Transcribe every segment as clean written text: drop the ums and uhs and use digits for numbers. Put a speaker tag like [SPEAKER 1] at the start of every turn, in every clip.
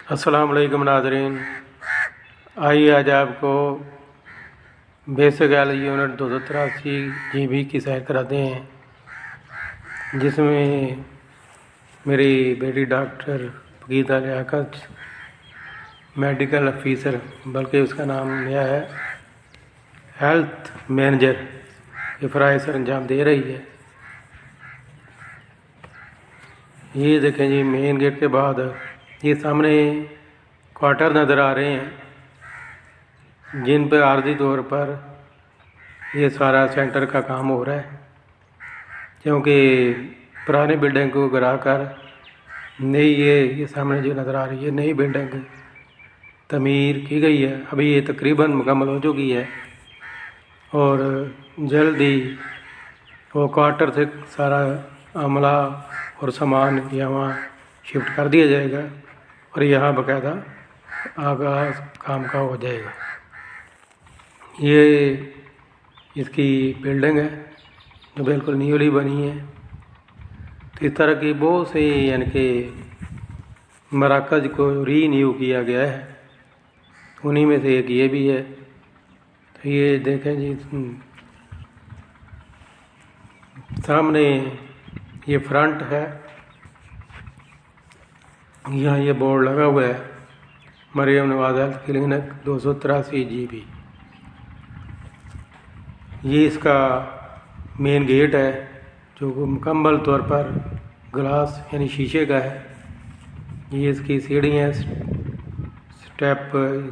[SPEAKER 1] अस्सलाम वालेकुम नाज़रीन। आइए आज आपको बेसिक एल यूनिट 283 GB की सैर कराते हैं, जिसमें मेरी बेटी डॉक्टर फकीदा लियाकत मेडिकल ऑफिसर, बल्कि उसका नाम नया है हेल्थ मैनेजर, ये फ़राइज़ सर अंजाम दे रही है। ये देखें जी, मेन गेट के बाद ये सामने क्वार्टर नज़र आ रहे हैं, जिन पर आर्जी तौर पर ये सारा सेंटर का काम हो रहा है, क्योंकि पुरानी बिल्डिंग को गिरा कर नई ये सामने जो नज़र आ रही है नई बिल्डिंग तमीर की गई है। अभी ये तकरीबन मुकम्मल हो चुकी है और जल्द ही वो क्वार्टर से सारा अमला और सामान यहाँ शिफ्ट कर दिया जाएगा और यहाँ बाकायदा आगाज़ काम का हो जाएगा। ये इसकी बिल्डिंग है जो बिल्कुल न्यूली बनी है। तो इस तरह की बहुत सी यानी कि मराकज़ को रीन्यू किया गया है, उन्हीं में से एक ये भी है। तो ये देखें जी, सामने ये फ्रंट है, यहाँ ये बोर्ड लगा हुआ है मरियम नवाज़ हेल्थ क्लिनिक 283 GB। ये इसका मेन गेट है जो मुकम्मल तौर पर ग्लास यानी शीशे का है। ये इसकी सीढ़ियाँ स्टेप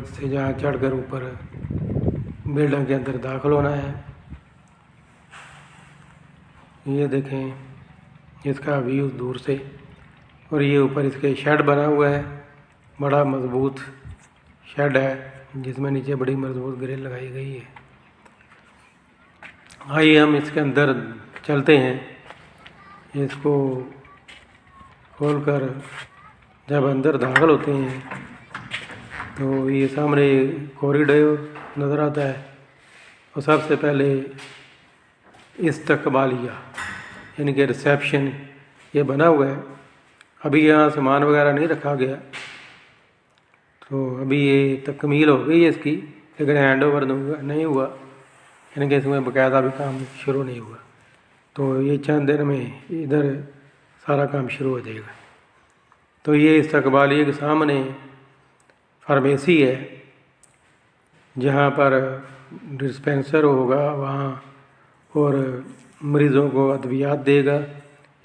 [SPEAKER 1] से जहाँ चढ़कर ऊपर बिल्डिंग के अंदर दाखिल होना है। ये देखें इसका व्यू दूर से, और ये ऊपर इसके शेड बना हुआ है, बड़ा मजबूत शेड है जिसमें नीचे बड़ी मजबूत ग्रिल लगाई गई है। आइए हम इसके अंदर चलते हैं। इसको खोलकर जब अंदर दाखिल होते हैं तो ये सामने कॉरिडोर नज़र आता है और सबसे पहले इस्तकबालिया यानी कि रिसेप्शन ये बना हुआ है। अभी यहाँ सामान वगैरह नहीं रखा गया, तो अभी ये तकमील हो गई है इसकी, लेकिन हैंड ओवर नहीं हुआ, यानी कि इसमें बाकायदा भी काम शुरू नहीं हुआ। तो ये चंद दिन में इधर सारा काम शुरू हो जाएगा। तो ये इस्तकबालिया के सामने फार्मेसी है जहाँ पर डिस्पेंसर होगा वहाँ, और मरीज़ों को अद्वियात देगा।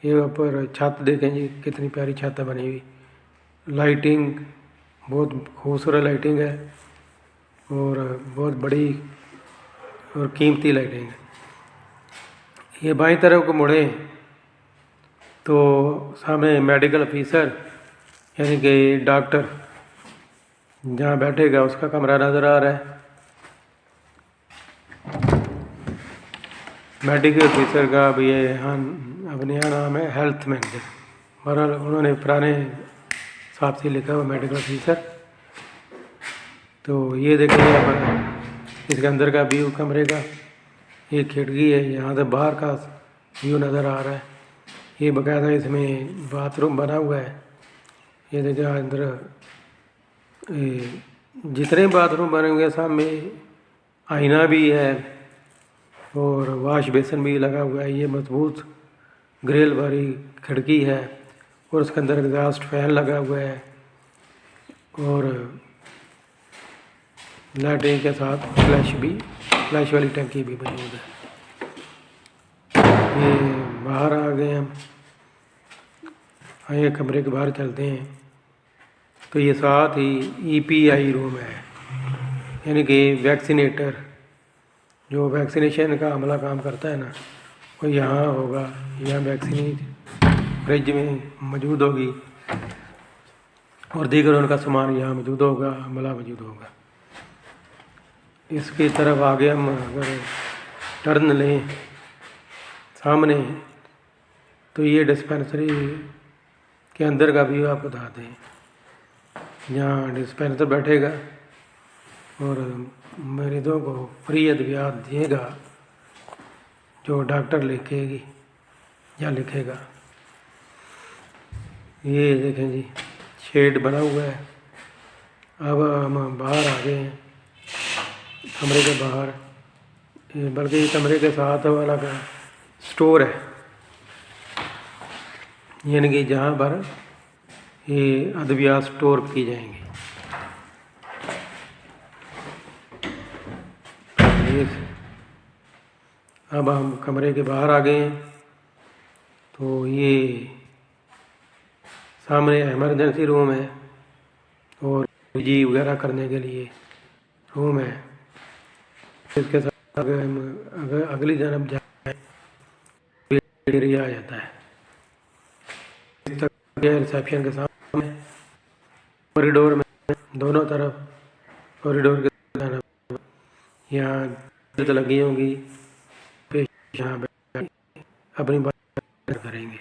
[SPEAKER 1] ये ऊपर छत देखें जी, कितनी प्यारी छत बनी हुई, लाइटिंग बहुत खूबसूरत लाइटिंग है और बहुत बड़ी और कीमती लाइटिंग है। ये बाईं तरफ को मुड़े तो सामने मेडिकल ऑफिसर यानी कि डॉक्टर जहाँ बैठेगा उसका कमरा नज़र आ रहा है। मेडिकल ऑफिसर का अब ये अब नया नाम है हेल्थ मैनेजर, बहरहाल उन्होंने पुराने हिसाब से लिखा हुआ मेडिकल ऑफिसर। तो ये देखिए अब इसके अंदर का व्यू कमरे का, ये खिड़की है, यहाँ से बाहर का व्यू नज़र आ रहा है। ये बाकायदा इसमें बाथरूम बना हुआ है। ये देखिए अंदर जितने बाथरूम बने हुए सामने आईना भी है और वाश बेसन भी लगा हुआ है। ये मजबूत ग्रिल वाली खिड़की है और उसके अंदर एग्जॉस्ट फैन लगा हुआ है और लाइटिंग के साथ फ्लैश वाली टंकी भी मौजूद है। ये बाहर आ गए हम, आइए कमरे के बाहर चलते हैं। तो ये साथ ही EPI रूम है, यानी कि वैक्सीनेटर जो वैक्सीनेशन का अमला काम करता है ना, वो यहाँ होगा। यहाँ वैक्सीन फ्रिज में मौजूद होगी और दीगर उनका सामान यहाँ मौजूद होगा, अमला मौजूद होगा। इसकी तरफ आगे हम अगर टर्न लें सामने, तो ये डिस्पेंसरी के अंदर का व्यू आपको बता दें। यहाँ डिस्पेंसर बैठेगा और मरीज़ों को फ्री अद्वियात देगा जो डॉक्टर लिखेगी या लिखेगा। ये देखें जी, शेड बना हुआ है اب ہم باہر آ گئے ہیں کمرے کے باہر، بلکہ یہ کمرے کے ساتھ والا کا اسٹور ہے، یعنی کہ جہاں پر یہ ادویات اسٹور کی جائیں گی۔ اب ہم کمرے کے باہر آ گئے ہیں، تو یہ سامنے ایمرجنسی روم ہے اور جی وغیرہ کرنے کے لیے روم ہے۔ اس کے ساتھ اگر اگلی جانب جائیں ایریا آ جاتا ہے، ریسیپشن کے سامنے کوریڈور میں دونوں طرف کوریڈور کے جانب یہاں لگی ہوں گی، یہاں اپنی بات کریں گے۔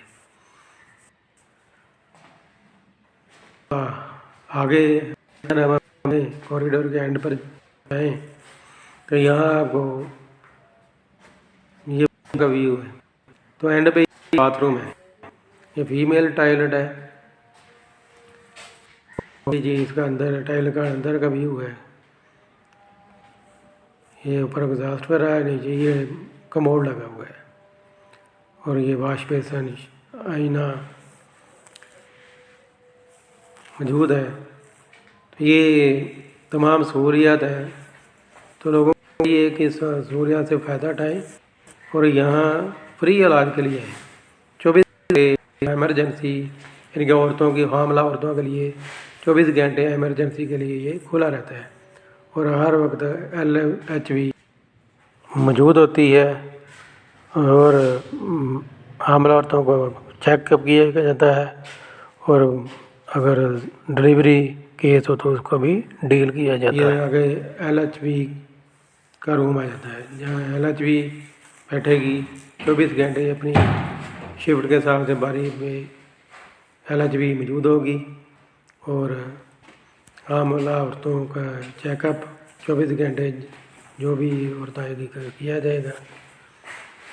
[SPEAKER 1] آگے کوریڈور کے اینڈ پر جائیں تو یہاں آپ کو یہ کا ویو ہے، تو اینڈ پہ باتھ روم ہے، یہ فیمیل ٹائلٹ ہے جی، اس کا اندر ٹائل کا اندر کا ویو ہے، یہ اوپر ایگزاسٹ پر رہا ہے، نیچے یہ کموڈ لگا ہوا ہے اور یہ واش بیسن آئینہ موجود ہے۔ تو یہ تمام سہولیات ہیں، تو لوگوں کو یہ کہ سہولیات سے فائدہ اٹھائیں اور یہاں فری علاج کے لیے ہے، 24 ایمرجنسی، یعنی کہ عورتوں کی حاملہ عورتوں کے لیے 24 گھنٹے ایمرجنسی کے لیے یہ کھلا رہتا ہے اور ہر وقت LHV موجود ہوتی ہے اور حاملہ عورتوں کو چیک اپ کیا جاتا ہے، اور اگر ڈلیوری کیس ہو تو اس کو بھی ڈیل کیا جاتا ہے۔ یہ آگے LHV کا روم آ جاتا ہے، جہاں LHV بیٹھے گی 24 گھنٹے اپنی شفٹ کے حساب سے باری میں LHV موجود ہوگی اور حاملہ عورتوں کا چیک اپ 24 گھنٹے جو بھی عورت آئے گی کیا جائے گا،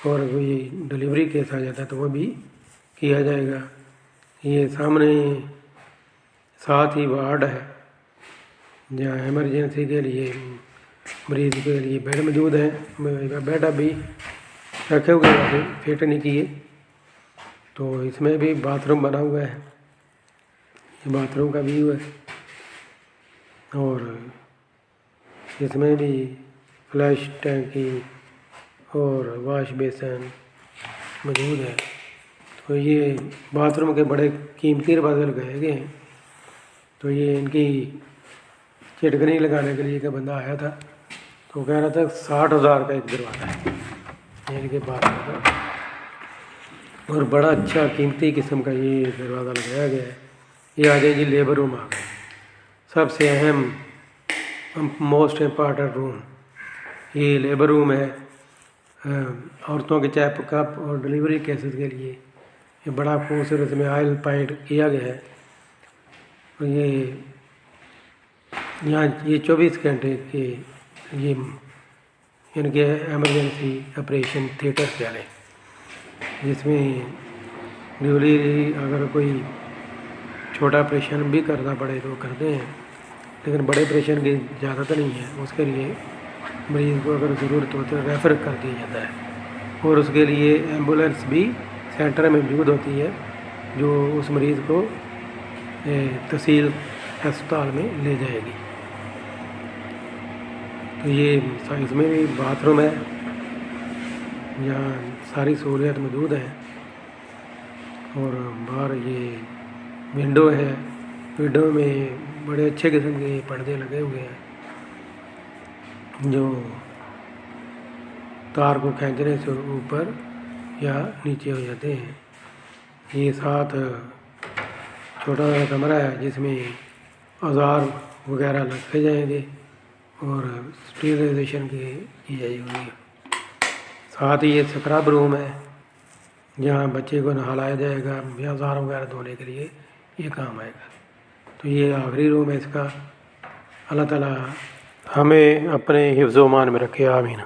[SPEAKER 1] اور کوئی ڈلیوری کیس آ جاتا ہے تو وہ بھی کیا جائے گا۔ یہ سامنے ساتھ ہی وارڈ ہے جہاں ایمرجنسی کے لیے مریض کے لیے بیڈ موجود ہیں، بیڈ ابھی رکھے ہوئے ہیں، فٹ نہیں کیے، تو اس میں بھی باتھ روم بنا ہوا ہے، یہ باتھ روم کا ویو ہے، اور اس میں بھی فلش ٹینکی اور واش بیسن موجود ہے۔ تو یہ باتھ روم کے بڑے قیمتی دروازے لگائے گئے ہیں، تو یہ ان کی چٹکنی لگانے کے لیے کہ بندہ آیا تھا تو کہہ رہا تھا 60,000 کا ایک دروازہ ہے، یعنی کہ باتھ روم کا، اور بڑا اچھا قیمتی قسم کا یہ دروازہ لگایا گیا ہے۔ یہ آ جائے جی لیبر روم، آ گئے سب سے اہم موسٹ امپارٹنٹ روم، یہ لیبر روم ہے، عورتوں کے چیک اپ اور ڈلیوری کیسز کے لیے یہ بڑا خوبصورت اس میں آئل پینٹ کیا گیا ہے، اور یہ یہاں یہ 24 گھنٹے کے یہ یعنی کہ ایمرجنسی آپریشن تھیٹر چلے، جس میں ڈلیوری اگر کوئی چھوٹا آپریشن بھی کرنا پڑے تو کرتے ہیں، لیکن بڑے آپریشن کی اجازت نہیں ہے، اس کے لیے مریض کو اگر ضرورت ہو تو ریفر کر دیا جاتا ہے، اور اس کے لیے ایمبولینس بھی سینٹر میں موجود ہوتی ہے جو اس مریض کو تحصیل ہسپتال میں لے جائے گی۔ تو یہ اس میں بھی باتھ روم ہے، یہاں ساری سہولیات موجود ہیں، اور باہر یہ ونڈو ہے، ونڈو میں بڑے اچھے قسم کے پردے لگے ہوئے ہیں جو تار کو کھینچنے سے اوپر یا نیچے ہو جاتے ہیں۔ یہ ساتھ چھوٹا سا کمرہ ہے جس میں اوزار وغیرہ رکھے جائیں گے اور اسٹیریلائزیشن کی جائے گی۔ ساتھ ہی یہ سکرب روم ہے جہاں بچے کو نہلایا جائے گا یا اوزار وغیرہ دھونے کے لیے یہ کام آئے گا۔ تو یہ آخری روم ہے اس کا۔ اللہ تعالیٰ ہمیں اپنے حفظ و امان میں رکھے، آمین۔